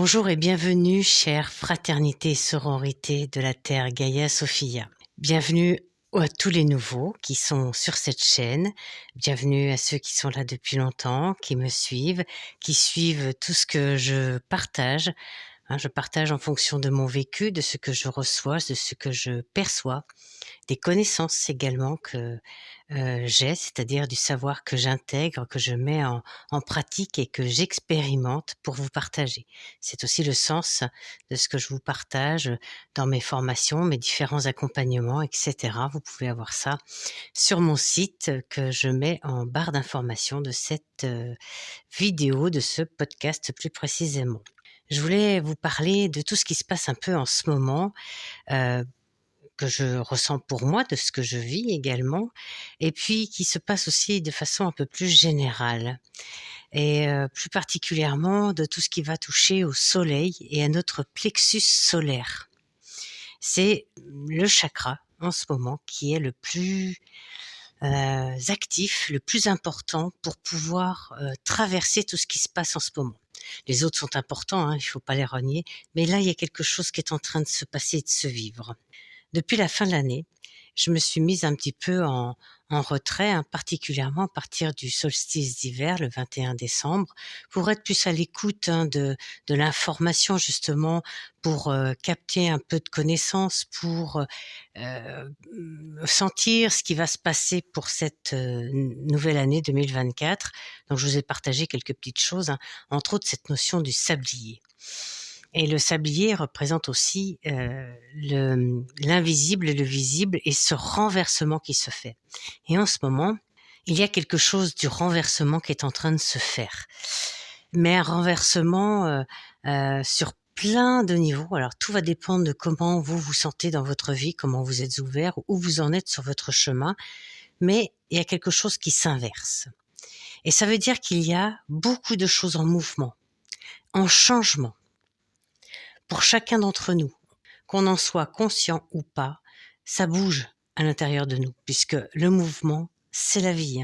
Bonjour et bienvenue, chère fraternité et sororité de la Terre Gaia Sophia. Bienvenue à tous les nouveaux qui sont sur cette chaîne. Bienvenue à ceux qui sont là depuis longtemps, qui me suivent, qui suivent tout ce que je partage. Je partage en fonction de mon vécu, de ce que je reçois, de ce que je perçois, des connaissances également que j'ai, c'est-à-dire du savoir que j'intègre, que je mets en pratique et que j'expérimente pour vous partager. C'est aussi le sens de ce que je vous partage dans mes formations, mes différents accompagnements, etc. Vous pouvez avoir ça sur mon site que je mets en barre d'information de cette vidéo, de ce podcast plus précisément. Je voulais vous parler de tout ce qui se passe un peu en ce moment, euh, que je ressens pour moi, de ce que je vis également, et puis qui se passe aussi de façon un peu plus générale, et plus particulièrement de tout ce qui va toucher au soleil et à notre plexus solaire. C'est le chakra en ce moment qui est le plus actif, le plus important pour pouvoir traverser tout ce qui se passe en ce moment. Les autres sont importants, il ne faut pas les renier, mais là il y a quelque chose qui est en train de se passer et de se vivre. Depuis la fin de l'année, je me suis mise un petit peu en retrait, particulièrement à partir du solstice d'hiver, le 21 décembre, pour être plus à l'écoute de l'information justement, pour capter un peu de connaissances, pour sentir ce qui va se passer pour cette nouvelle année 2024. Donc je vous ai partagé quelques petites choses, entre autres cette notion du sablier. Et le sablier représente aussi l'invisible et le visible et ce renversement qui se fait. Et en ce moment, il y a quelque chose du renversement qui est en train de se faire. Mais un renversement sur plein de niveaux. Alors tout va dépendre de comment vous vous sentez dans votre vie, comment vous êtes ouvert, où vous en êtes sur votre chemin. Mais il y a quelque chose qui s'inverse. Et ça veut dire qu'il y a beaucoup de choses en mouvement, en changement. Pour chacun d'entre nous, qu'on en soit conscient ou pas, ça bouge à l'intérieur de nous, puisque le mouvement, c'est la vie.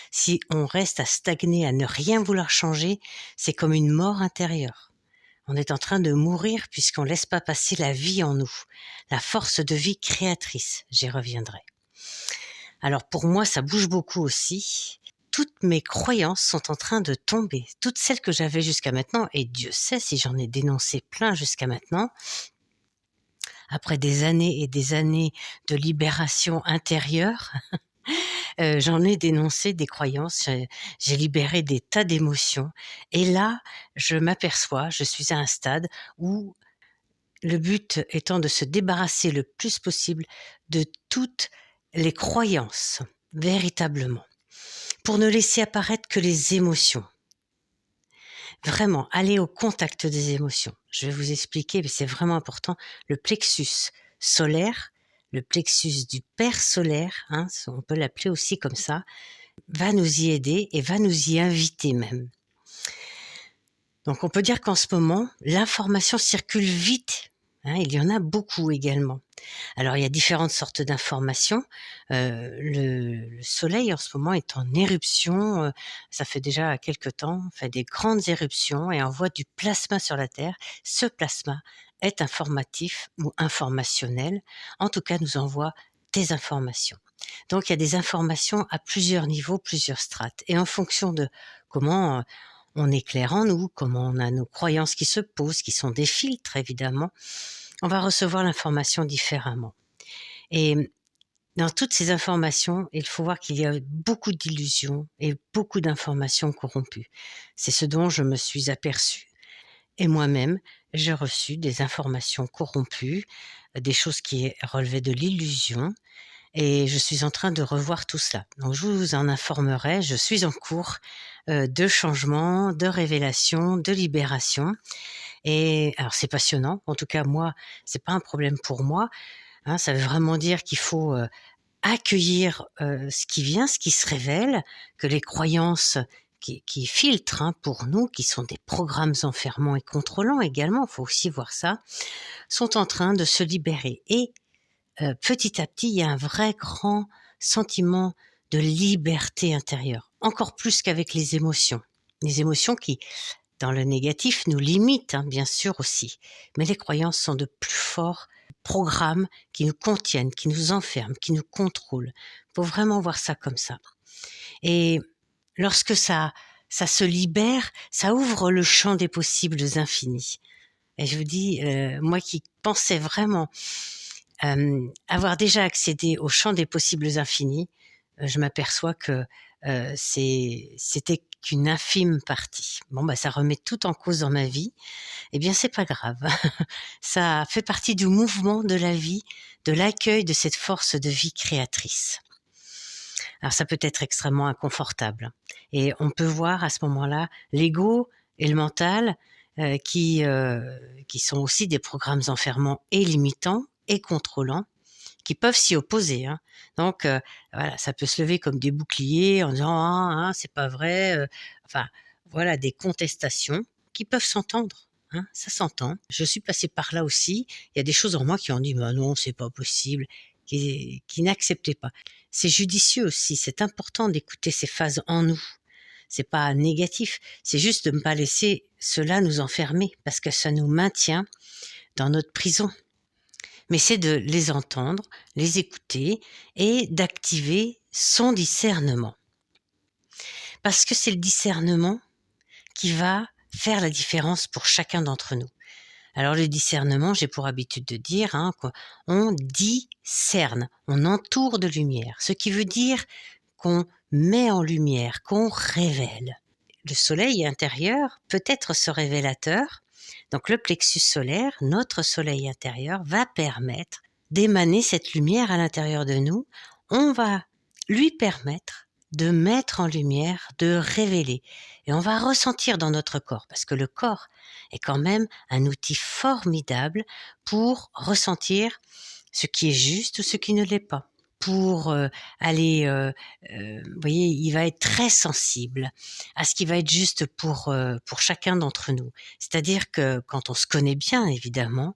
Si on reste à stagner, à ne rien vouloir changer, c'est comme une mort intérieure. On est en train de mourir puisqu'on ne laisse pas passer la vie en nous, la force de vie créatrice, j'y reviendrai. Alors pour moi, ça bouge beaucoup aussi. Toutes mes croyances sont en train de tomber, toutes celles que j'avais jusqu'à maintenant, et Dieu sait si j'en ai dénoncé plein jusqu'à maintenant, après des années et des années de libération intérieure, j'en ai dénoncé des croyances, j'ai libéré des tas d'émotions, et là, je m'aperçois, je suis à un stade où le but étant de se débarrasser le plus possible de toutes les croyances, véritablement, pour ne laisser apparaître que les émotions. Vraiment, aller au contact des émotions. Je vais vous expliquer, mais c'est vraiment important. Le plexus solaire, le plexus du Père solaire, on peut l'appeler aussi comme ça, va nous y aider et va nous y inviter même. Donc on peut dire qu'en ce moment, l'information circule vite. Il y en a beaucoup également. Alors il y a différentes sortes d'informations. Le soleil en ce moment est en éruption. Ça fait déjà quelque temps, fait des grandes éruptions et envoie du plasma sur la Terre. Ce plasma est informatif ou informationnel. En tout cas, nous envoie des informations. Donc il y a des informations à plusieurs niveaux, plusieurs strates. Et en fonction de comment on est clair en nous, comment on a nos croyances qui se posent, qui sont des filtres évidemment, on va recevoir l'information différemment. Et dans toutes ces informations, il faut voir qu'il y a beaucoup d'illusions et beaucoup d'informations corrompues. C'est ce dont je me suis aperçue. Et moi-même, j'ai reçu des informations corrompues, des choses qui relevaient de l'illusion, et je suis en train de revoir tout cela. Donc je vous en informerai, je suis en cours de changement, de révélation, de libération. Et alors c'est passionnant, en tout cas moi, c'est pas un problème pour moi. Ça veut vraiment dire qu'il faut accueillir ce qui vient, ce qui se révèle, que les croyances qui filtrent pour nous, qui sont des programmes enfermants et contrôlants également, il faut aussi voir ça, sont en train de se libérer. Et petit à petit, il y a un vrai grand sentiment de liberté intérieure, encore plus qu'avec les émotions. Les émotions qui dans le négatif nous limitent, hein, bien sûr aussi. Mais les croyances sont de plus forts programmes qui nous contiennent, qui nous enferment, qui nous contrôlent. Faut vraiment voir ça comme ça. Et lorsque ça se libère, ça ouvre le champ des possibles infinis. Et je vous dis, moi qui pensais vraiment avoir déjà accédé au champ des possibles infinis, je m'aperçois que c'était qu'une infime partie. Bon, bah, ça remet tout en cause dans ma vie. Eh bien, c'est pas grave. Ça fait partie du mouvement de la vie, de l'accueil de cette force de vie créatrice. Alors, ça peut être extrêmement inconfortable. Et on peut voir à ce moment-là l'ego et le mental qui sont aussi des programmes enfermants et limitants et contrôlants qui peuvent s'y opposer, hein. Donc voilà, ça peut se lever comme des boucliers en disant: «Ah, hein, c'est pas vrai», enfin voilà, des contestations qui peuvent s'entendre, hein, ça s'entend. Je suis passée par là aussi. Il y a des choses en moi qui ont dit: «Bah non, c'est pas possible», qui n'acceptaient pas. C'est judicieux aussi, c'est important d'écouter ces phases en nous. C'est pas négatif, c'est juste de ne pas laisser cela nous enfermer parce que ça nous maintient dans notre prison. Mais c'est de les entendre, les écouter et d'activer son discernement. Parce que c'est le discernement qui va faire la différence pour chacun d'entre nous. Alors le discernement, j'ai pour habitude de dire, hein, qu'on discerne, on entoure de lumière, ce qui veut dire qu'on met en lumière, qu'on révèle. Le soleil intérieur peut être ce révélateur. Donc le plexus solaire, notre soleil intérieur, va permettre d'émaner cette lumière à l'intérieur de nous. On va lui permettre de mettre en lumière, de révéler. Et on va ressentir dans notre corps, parce que le corps est quand même un outil formidable pour ressentir ce qui est juste ou ce qui ne l'est pas. Pour aller, vous voyez, il va être très sensible à ce qui va être juste pour chacun d'entre nous. C'est-à-dire que quand on se connaît bien, évidemment,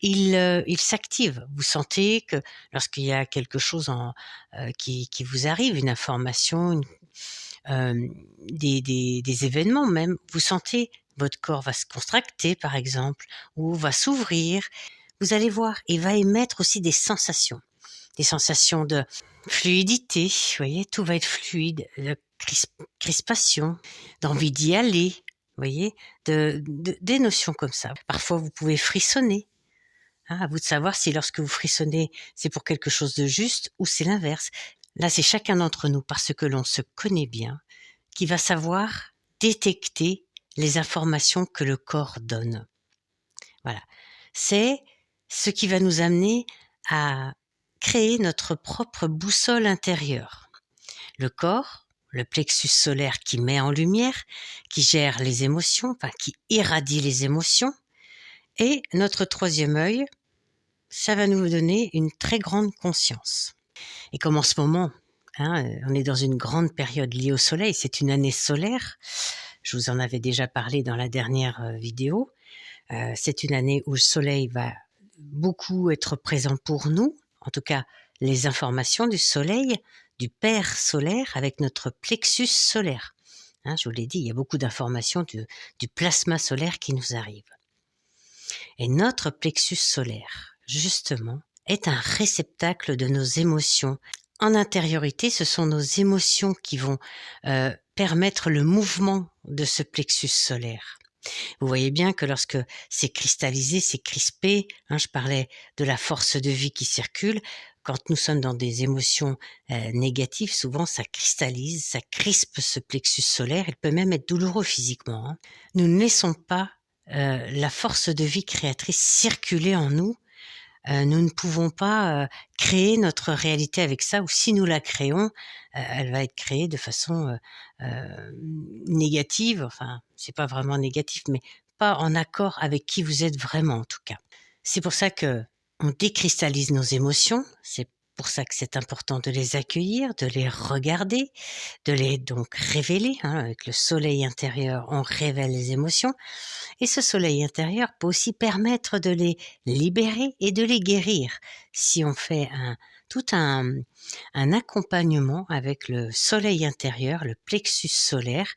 il s'active. Vous sentez que lorsqu'il y a quelque chose qui vous arrive, une information, des événements même, vous sentez votre corps va se contracter, par exemple, ou va s'ouvrir. Vous allez voir, il va émettre aussi des sensations de fluidité, vous voyez, tout va être fluide, de crispation, d'envie d'y aller, vous voyez, des notions comme ça. Parfois, vous pouvez frissonner, hein, à vous de savoir si lorsque vous frissonnez, c'est pour quelque chose de juste ou c'est l'inverse. Là, c'est chacun d'entre nous, parce que l'on se connaît bien, qui va savoir détecter les informations que le corps donne. Voilà. C'est ce qui va nous amener à créer notre propre boussole intérieure. Le corps, le plexus solaire qui met en lumière, qui gère les émotions, enfin qui irradie les émotions, et notre troisième œil, ça va nous donner une très grande conscience. Et comme en ce moment, hein, on est dans une grande période liée au soleil, c'est une année solaire, je vous en avais déjà parlé dans la dernière vidéo, c'est une année où le soleil va beaucoup être présent pour nous, en tout cas les informations du soleil, du père solaire avec notre plexus solaire. Hein, je vous l'ai dit, il y a beaucoup d'informations du plasma solaire qui nous arrive. Et notre plexus solaire, justement, est un réceptacle de nos émotions. En intériorité, ce sont nos émotions qui vont permettre le mouvement de ce plexus solaire. Vous voyez bien que lorsque c'est cristallisé, c'est crispé, hein, je parlais de la force de vie qui circule, quand nous sommes dans des émotions négatives, souvent ça cristallise, ça crispe ce plexus solaire, il peut même être douloureux physiquement, hein. Nous ne laissons pas la force de vie créatrice circuler en nous, nous ne pouvons pas créer notre réalité avec ça, ou si nous la créons, elle va être créée de façon négative, enfin, c'est pas vraiment négatif, mais pas en accord avec qui vous êtes vraiment, en tout cas. C'est pour ça que on décristallise nos émotions, c'est pour ça que c'est important de les accueillir, de les regarder, de les donc révéler, hein. Avec le soleil intérieur, on révèle les émotions et ce soleil intérieur peut aussi permettre de les libérer et de les guérir. Si on fait tout un accompagnement avec le soleil intérieur, le plexus solaire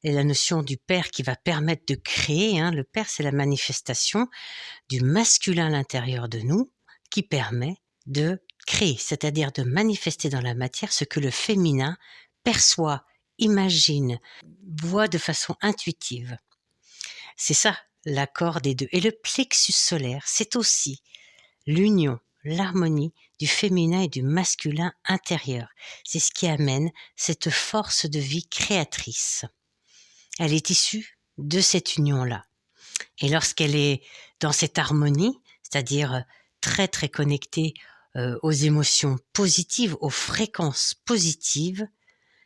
et la notion du père qui va permettre de créer, hein. Le père, c'est la manifestation du masculin à l'intérieur de nous qui permet de créer, c'est-à-dire de manifester dans la matière ce que le féminin perçoit, imagine, voit de façon intuitive. C'est ça, l'accord des deux. Et le plexus solaire, c'est aussi l'union, l'harmonie du féminin et du masculin intérieur. C'est ce qui amène cette force de vie créatrice. Elle est issue de cette union-là. Et lorsqu'elle est dans cette harmonie, c'est-à-dire très très connectée aux émotions positives, aux fréquences positives,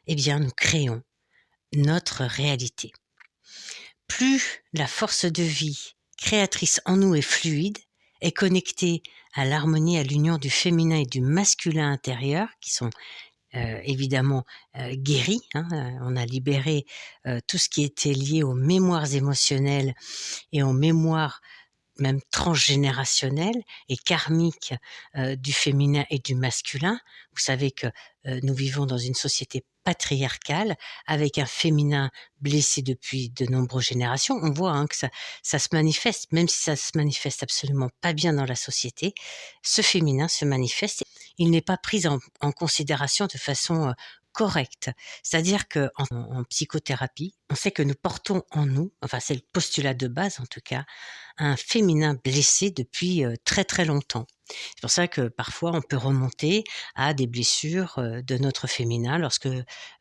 eh bien nous créons notre réalité. Plus la force de vie créatrice en nous est fluide, est connectée à l'harmonie, à l'union du féminin et du masculin intérieur, qui sont évidemment guéris, hein, on a libéré tout ce qui était lié aux mémoires émotionnelles et aux mémoires même transgénérationnelles et karmiques du féminin et du masculin. Vous savez que nous vivons dans une société patriarcale avec un féminin blessé depuis de nombreuses générations. On voit, hein, que ça se manifeste, même si ça se manifeste absolument pas bien dans la société, ce féminin se manifeste. Il n'est pas pris en considération de façon correcte. C'est-à-dire en psychothérapie, on sait que nous portons en nous, enfin c'est le postulat de base en tout cas, un féminin blessé depuis très très longtemps. C'est pour ça que parfois on peut remonter à des blessures de notre féminin lorsque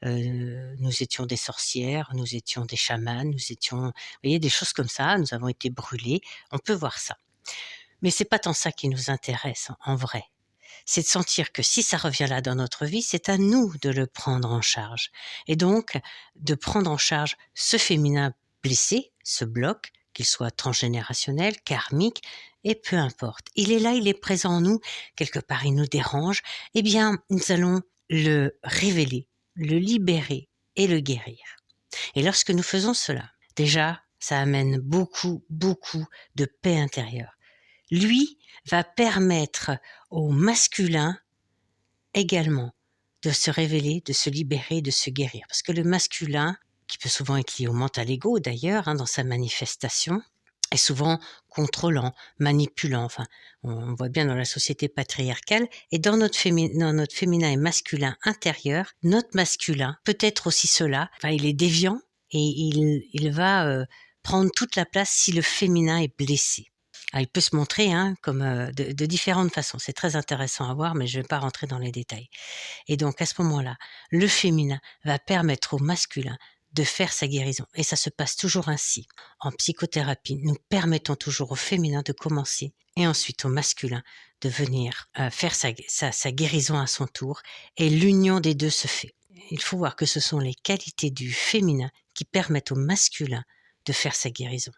nous étions des sorcières, nous étions des chamans, nous étions, vous voyez, des choses comme ça, nous avons été brûlés, on peut voir ça. Mais c'est pas tant ça qui nous intéresse en vrai. C'est de sentir que si ça revient là dans notre vie, c'est à nous de le prendre en charge. Et donc, de prendre en charge ce féminin blessé, ce bloc, qu'il soit transgénérationnel, karmique, et peu importe. Il est là, il est présent en nous, quelque part il nous dérange, eh bien, nous allons le révéler, le libérer et le guérir. Et lorsque nous faisons cela, déjà, ça amène beaucoup, beaucoup de paix intérieure. Lui va permettre au masculin également de se révéler, de se libérer, de se guérir. Parce que le masculin, qui peut souvent être lié au mental ego d'ailleurs, hein, dans sa manifestation, est souvent contrôlant, manipulant. Enfin, on voit bien dans la société patriarcale. Et dans notre féminin et masculin intérieur, notre masculin peut être aussi cela. Enfin, il est déviant et il va prendre toute la place si le féminin est blessé. Alors, il peut se montrer, hein, comme de différentes façons. C'est très intéressant à voir, mais je ne vais pas rentrer dans les détails. Et donc, à ce moment-là, le féminin va permettre au masculin de faire sa guérison. Et ça se passe toujours ainsi. En psychothérapie, nous permettons toujours au féminin de commencer et ensuite au masculin de venir faire sa guérison à son tour. Et l'union des deux se fait. Il faut voir que ce sont les qualités du féminin qui permettent au masculin de faire sa guérison.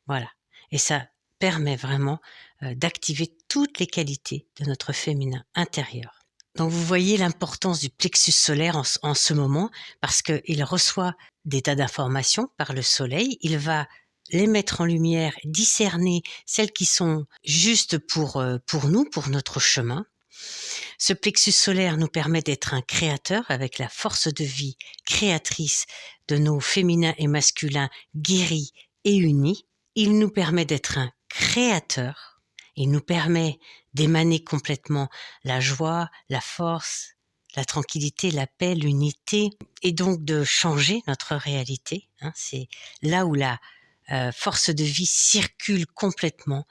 Voilà. Et ça permet vraiment d'activer toutes les qualités de notre féminin intérieur. Donc vous voyez l'importance du plexus solaire en ce moment, parce qu'il reçoit des tas d'informations par le soleil, il va les mettre en lumière, discerner celles qui sont justes pour nous, pour notre chemin. Ce plexus solaire nous permet d'être un créateur avec la force de vie créatrice de nos féminins et masculins guéris et unis. Il nous permet d'être un créateur, il nous permet d'émaner complètement la joie, la force, la tranquillité, la paix, l'unité, et donc de changer notre réalité. C'est là où la force de vie circule complètement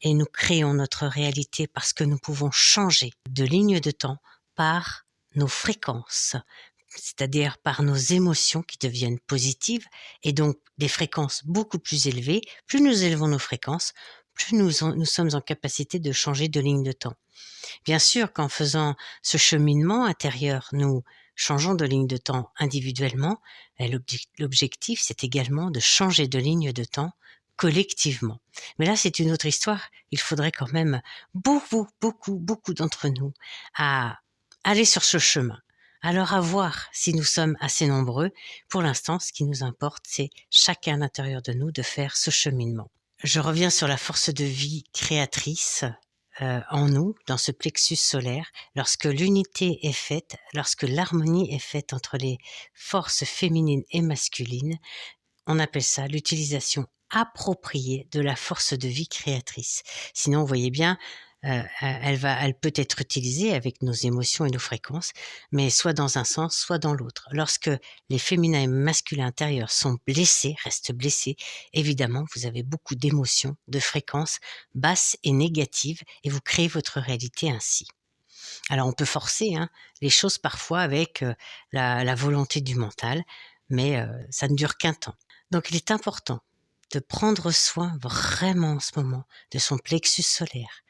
et nous créons notre réalité parce que nous pouvons changer de ligne de temps par nos fréquences, c'est-à-dire par nos émotions qui deviennent positives et donc des fréquences beaucoup plus élevées. Plus nous élevons nos fréquences, plus nous sommes en capacité de changer de ligne de temps. Bien sûr qu'en faisant ce cheminement intérieur, nous changeons de ligne de temps individuellement. Et l'objectif, c'est également de changer de ligne de temps collectivement. Mais là, c'est une autre histoire. Il faudrait quand même beaucoup d'entre nous à aller sur ce chemin. Alors à voir si nous sommes assez nombreux. Pour l'instant, ce qui nous importe, c'est chacun à l'intérieur de nous de faire ce cheminement. Je reviens sur la force de vie créatrice en nous, dans ce plexus solaire. Lorsque l'unité est faite, lorsque l'harmonie est faite entre les forces féminines et masculines, on appelle ça l'utilisation appropriée de la force de vie créatrice. Sinon, vous voyez bien, elle peut être utilisée avec nos émotions et nos fréquences, mais soit dans un sens, soit dans l'autre. Lorsque les féminins et masculins intérieurs sont blessés, restent blessés, évidemment, vous avez beaucoup d'émotions, de fréquences basses et négatives, et vous créez votre réalité ainsi. Alors, on peut forcer les choses parfois avec la volonté du mental, mais ça ne dure qu'un temps. Donc, il est important de prendre soin vraiment en ce moment de son plexus solaire,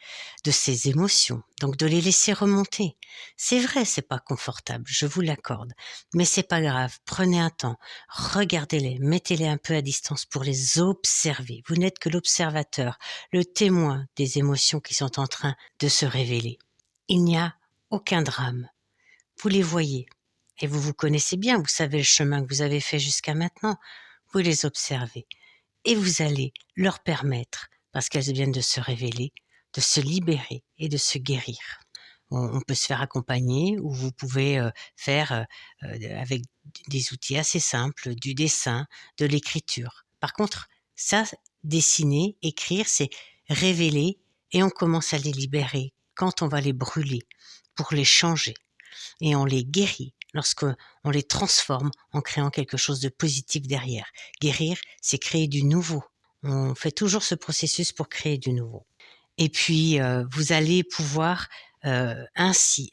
de ses émotions, donc de les laisser remonter. C'est vrai, c'est pas confortable, je vous l'accorde, mais c'est pas grave. Prenez un temps, regardez-les, mettez-les un peu à distance pour les observer. Vous n'êtes que l'observateur, le témoin des émotions qui sont en train de se révéler. Il n'y a aucun drame. Vous les voyez et vous vous connaissez bien, vous savez le chemin que vous avez fait jusqu'à maintenant. Vous les observez. Et vous allez leur permettre, parce qu'elles viennent de se révéler, de se libérer et de se guérir. On peut se faire accompagner ou vous pouvez faire avec des outils assez simples, du dessin, de l'écriture. Par contre, ça, dessiner, écrire, c'est révéler et on commence à les libérer quand on va les brûler pour les changer. Et on les guérit lorsqu'on les transforme en créant quelque chose de positif derrière. Guérir, c'est créer du nouveau. On fait toujours ce processus pour créer du nouveau. Et puis, vous allez pouvoir ainsi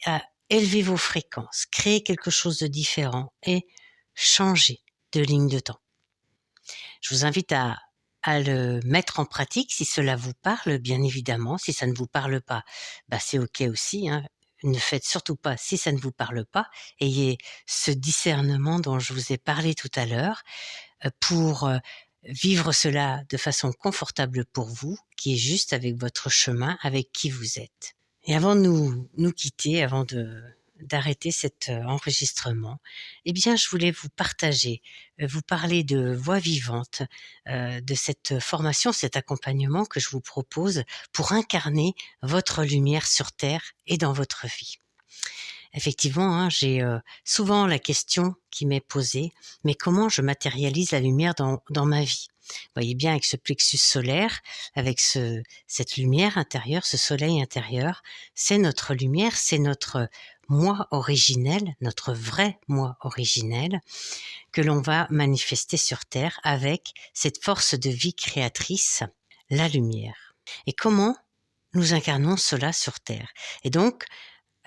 élever vos fréquences, créer quelque chose de différent et changer de ligne de temps. Je vous invite à le mettre en pratique si cela vous parle, bien évidemment. Si ça ne vous parle pas, c'est OK aussi. Ne faites surtout pas si ça ne vous parle pas. Ayez ce discernement dont je vous ai parlé tout à l'heure pour vivre cela de façon confortable pour vous, qui est juste avec votre chemin, avec qui vous êtes. Et avant de nous quitter, avant d'arrêter cet enregistrement, eh bien, je voulais vous partager, vous parler de Voix vivante, de cette formation, cet accompagnement que je vous propose pour incarner votre lumière sur Terre et dans votre vie. Effectivement, j'ai souvent la question qui m'est posée, mais comment je matérialise la lumière dans ma vie ? Vous voyez bien avec ce plexus solaire, avec cette lumière intérieure, ce soleil intérieur, c'est notre lumière, c'est notre moi originel, notre vrai moi originel, que l'on va manifester sur Terre avec cette force de vie créatrice, la lumière. Et comment nous incarnons cela sur Terre ? Et donc,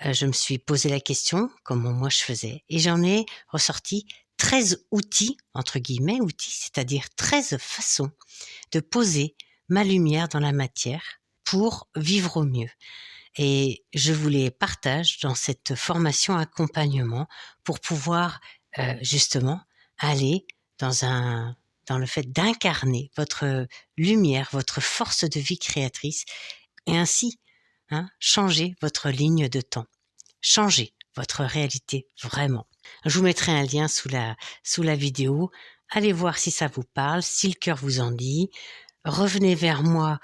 je me suis posé la question, comment moi je faisais, et j'en ai ressorti 13 outils, entre guillemets outils, c'est-à-dire 13 façons de poser ma lumière dans la matière pour vivre au mieux. Et je vous les partage dans cette formation accompagnement pour pouvoir justement aller dans le fait d'incarner votre lumière, votre force de vie créatrice et ainsi changer votre ligne de temps, changer votre réalité vraiment. Je vous mettrai un lien sous la vidéo. Allez voir si ça vous parle, si le cœur vous en dit. Revenez vers moi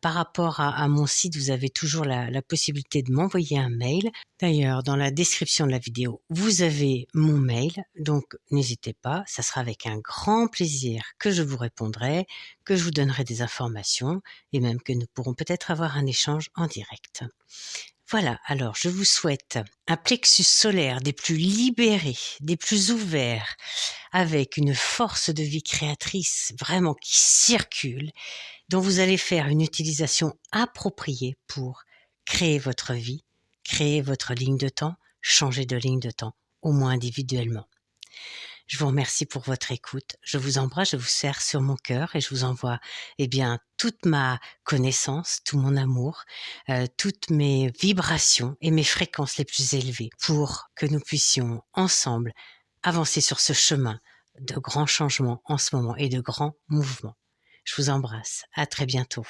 par rapport à mon site. Vous avez toujours la possibilité de m'envoyer un mail. D'ailleurs, dans la description de la vidéo, vous avez mon mail. Donc, n'hésitez pas. Ça sera avec un grand plaisir que je vous répondrai, que je vous donnerai des informations et même que nous pourrons peut-être avoir un échange en direct. Voilà, alors je vous souhaite un plexus solaire des plus libérés, des plus ouverts, avec une force de vie créatrice vraiment qui circule, dont vous allez faire une utilisation appropriée pour créer votre vie, créer votre ligne de temps, changer de ligne de temps, au moins individuellement. Je vous remercie pour votre écoute. Je vous embrasse, je vous serre sur mon cœur et je vous envoie toute ma connaissance, tout mon amour, toutes mes vibrations et mes fréquences les plus élevées pour que nous puissions ensemble avancer sur ce chemin de grands changements en ce moment et de grands mouvements. Je vous embrasse. À très bientôt.